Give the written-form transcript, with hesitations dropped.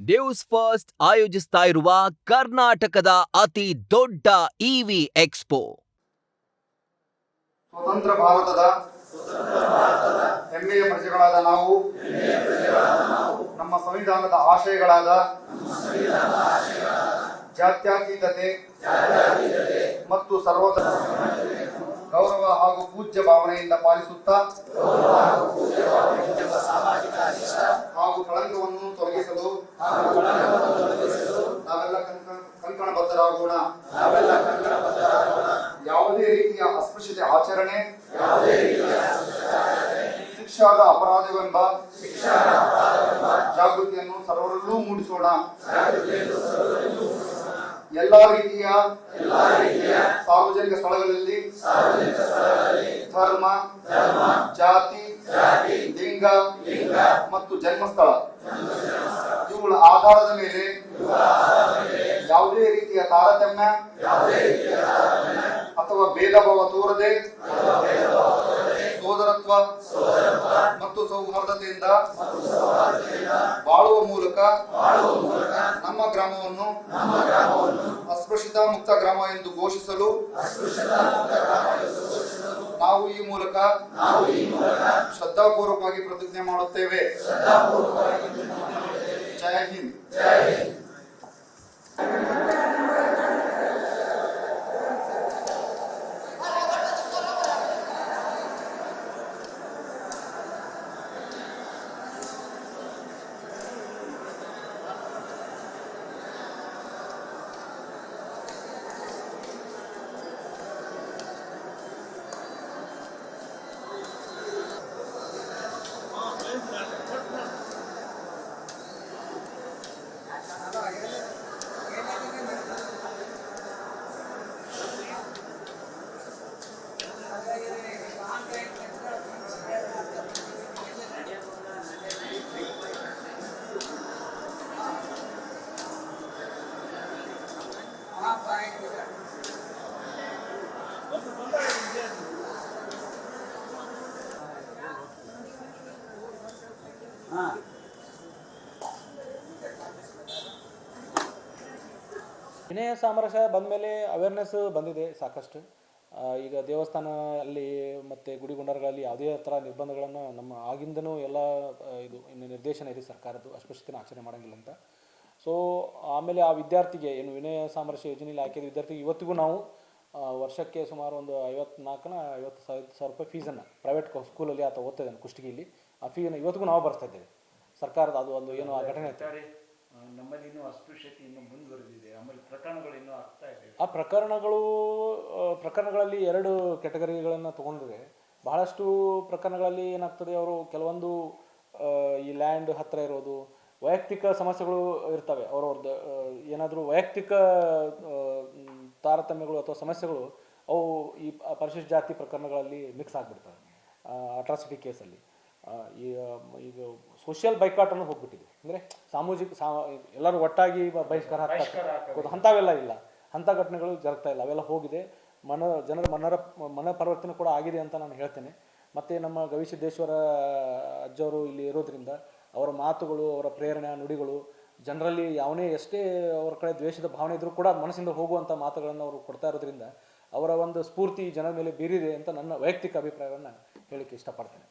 News first ಆಯೋಜಿಸ್ತಾ ಇರುವ ಕರ್ನಾಟಕದ ಅತಿ ದೊಡ್ಡ ಇವಿ ಎಕ್ಸ್ಪೋ. ಸ್ವತಂತ್ರ ಭಾರತದ ಹೆಮ್ಮೆಯ ಪ್ರಜೆಗಳಾದ ನಾವು ನಮ್ಮ ಸಂವಿಧಾನದ ಆಶಯಗಳಾದ ಜಾತ್ಯತೀತತೆ ಮತ್ತು ಸರ್ವೋದರ ಗೌರವ ಹಾಗೂ ಪೂಜ್ಯ ಭಾವನೆಯಿಂದ ಪಾಲಿಸುತ್ತಾ ಹಾಗೂ ಕಳಂಕವನ್ನು ತೊಲಗಿಸಲು ನಾವೆಲ್ಲ ಕಂಕಣಬದ್ಧರಾಗೋಣ. ಯಾವುದೇ ರೀತಿಯ ಅಸ್ಪೃಶ್ಯತೆ ಆಚರಣೆ ಶಿಕ್ಷಾದ ಅಪರಾಧವೆಂಬ ಜಾಗೃತಿಯನ್ನು ಸರ್ವರಲ್ಲೂ ಮೂಡಿಸೋಣ. ಎಲ್ಲಾ ರೀತಿಯ ಸಾರ್ವಜನಿಕ ಸ್ಥಳಗಳಲ್ಲಿ ಧರ್ಮ, ಜಾತಿ, ಲಿಂಗ ಮತ್ತು ಜನ್ಮಸ್ಥಳ ಇವುಗಳ ಆಧಾರದ ಮೇಲೆ ಯಾವುದೇ ರೀತಿಯ ತಾರತಮ್ಯ ಅಥವಾ ಭೇದ ಭಾವ ತೋರದೆ ಸೋದರತ್ವ ಮತ್ತು ಸೌಹಾರ್ದತೆಯಿಂದ ಬಾಳುವ ಮೂಲಕ ನಮ್ಮ ಗ್ರಾಮವನ್ನು ಅಸ್ಪೃಶ್ಯತಾ ಮುಕ್ತ ಗ್ರಾಮ ಎಂದು ಘೋಷಿಸಲು ನಾವು ಈ ಮೂಲಕ ಶ್ರದ್ಧಾಪೂರ್ವಕವಾಗಿ ಪ್ರತಿಜ್ಞೆ ಮಾಡುತ್ತೇವೆ. ಜೈ ಹಿಂದ್. ವಿನಯ ಸಾಮರಸ್ಯ ಬಂದ ಮೇಲೆ ಅವೇರ್ನೆಸ್ ಬಂದಿದೆ ಸಾಕಷ್ಟು. ಈಗ ದೇವಸ್ಥಾನ ಅಲ್ಲಿ ಮತ್ತು ಗುಡಿ ಗುಂಡಾರಗಳಲ್ಲಿ ಯಾವುದೇ ಥರ ನಿರ್ಬಂಧಗಳನ್ನು ನಮ್ಮ ಆಗಿಂದನೂ ಎಲ್ಲ ಇದು ಇನ್ನು ನಿರ್ದೇಶನ ಇದೆ ಸರ್ಕಾರದ್ದು, ಅಸ್ಪೃಶ್ಯತೆನ ಆಚರಣೆ ಮಾಡೋಂಗಿಲ್ಲ ಅಂತ. ಸೊ ಆಮೇಲೆ ಆ ವಿದ್ಯಾರ್ಥಿಗೆ ಏನು ವಿನಯ ಸಾಮರಸ್ಯ ಯೋಜನೆಯಲ್ಲಿ ಹಾಕಿದ ವಿದ್ಯಾರ್ಥಿಗೆ ಇವತ್ತಿಗೂ ನಾವು ವರ್ಷಕ್ಕೆ ಸುಮಾರು ಒಂದು 50,000 ರೂಪಾಯಿ ಫೀಸನ್ನು ಪ್ರೈವೇಟ್ ಸ್ಕೂಲಲ್ಲಿ ಆತ ಓದ್ತಾ ಇದ್ದಾನೆ ಕುಷ್ಟಗಿಯಲ್ಲಿ. ಆ ಫೀಯನ್ನು ಇವತ್ತಿಗೂ ನಾವು ಬರ್ತಾ ಇದ್ದೇವೆ. ಸರ್ಕಾರದ ಅದು ಒಂದು ಏನು ಆ ಘಟನೆ ಐತೆ. ನಮ್ಮಲ್ಲಿ ಇನ್ನೂ ಅಸ್ಪೃಶ್ಯತೆ ಇನ್ನೂ ಮುಂದುವರೆದಿದೆ. ಆಮೇಲೆ ಪ್ರಕರಣಗಳು ಇನ್ನೂ ಆಗ್ತಾ ಇದೆ. ಆ ಪ್ರಕರಣಗಳಲ್ಲಿ 2 ಕ್ಯಾಟಗರಿಗಳನ್ನು ತೊಗೊಂಡ್ರೆ ಬಹಳಷ್ಟು ಪ್ರಕರಣಗಳಲ್ಲಿ ಏನಾಗ್ತದೆ, ಅವರು ಕೆಲವೊಂದು ಈ ಲ್ಯಾಂಡ್ ಹತ್ತಿರ ಇರೋದು ವೈಯಕ್ತಿಕ ಸಮಸ್ಯೆಗಳು ಇರ್ತವೆ. ಅವ್ರವ್ರದ್ದು ಏನಾದರೂ ವೈಯಕ್ತಿಕ ತಾರತಮ್ಯಗಳು ಅಥವಾ ಸಮಸ್ಯೆಗಳು ಅವು ಈ ಪರಿಶಿಷ್ಟ ಜಾತಿ ಪ್ರಕರಣಗಳಲ್ಲಿ ಮಿಕ್ಸ್ ಆಗಿಬಿಡ್ತವೆ. ಅಟ್ರಾಸಿಟಿ ಕೇಸಲ್ಲಿ ಈಗ ಸೋಷಿಯಲ್ ಬೈಕಾಟ್ ಅನ್ನೋದು ಹೋಗ್ಬಿಟ್ಟಿದೆ. ಅಂದರೆ ಎಲ್ಲರೂ ಒಟ್ಟಾಗಿ ಬಹಿಷ್ಕಾರ ಹಾಕೋದು ಅಂಥವೆಲ್ಲ ಇಲ್ಲ, ಅಂಥ ಘಟನೆಗಳು ಜರುಗ್ತಾ ಇಲ್ಲ, ಅವೆಲ್ಲ ಹೋಗಿದೆ. ಜನರ ಮನ ಪರಿವರ್ತನೆ ಕೂಡ ಆಗಿದೆ ಅಂತ ನಾನು ಹೇಳ್ತೇನೆ. ಮತ್ತು ನಮ್ಮ ಗವಿಸಿದ್ದೇಶ್ವರ ಅಜ್ಜವರು ಇಲ್ಲಿ ಇರೋದ್ರಿಂದ ಅವರ ಮಾತುಗಳು, ಅವರ ಪ್ರೇರಣೆ, ನುಡಿಗಳು ಜನರಲ್ಲಿ ಎಷ್ಟೇ ಅವರ ಕಡೆ ದ್ವೇಷದ ಭಾವನೆ ಇದ್ರೂ ಕೂಡ ಮನಸ್ಸಿಂದ ಹೋಗುವಂಥ ಮಾತುಗಳನ್ನು ಅವರು ಕೊಡ್ತಾ ಇರೋದ್ರಿಂದ ಅವರ ಒಂದು ಸ್ಫೂರ್ತಿ ಜನರ ಮೇಲೆ ಬೀರಿದೆ ಅಂತ ನನ್ನ ವೈಯಕ್ತಿಕ ಅಭಿಪ್ರಾಯವನ್ನು ಹೇಳಲಿಕ್ಕೆ ಇಷ್ಟಪಡ್ತೇನೆ.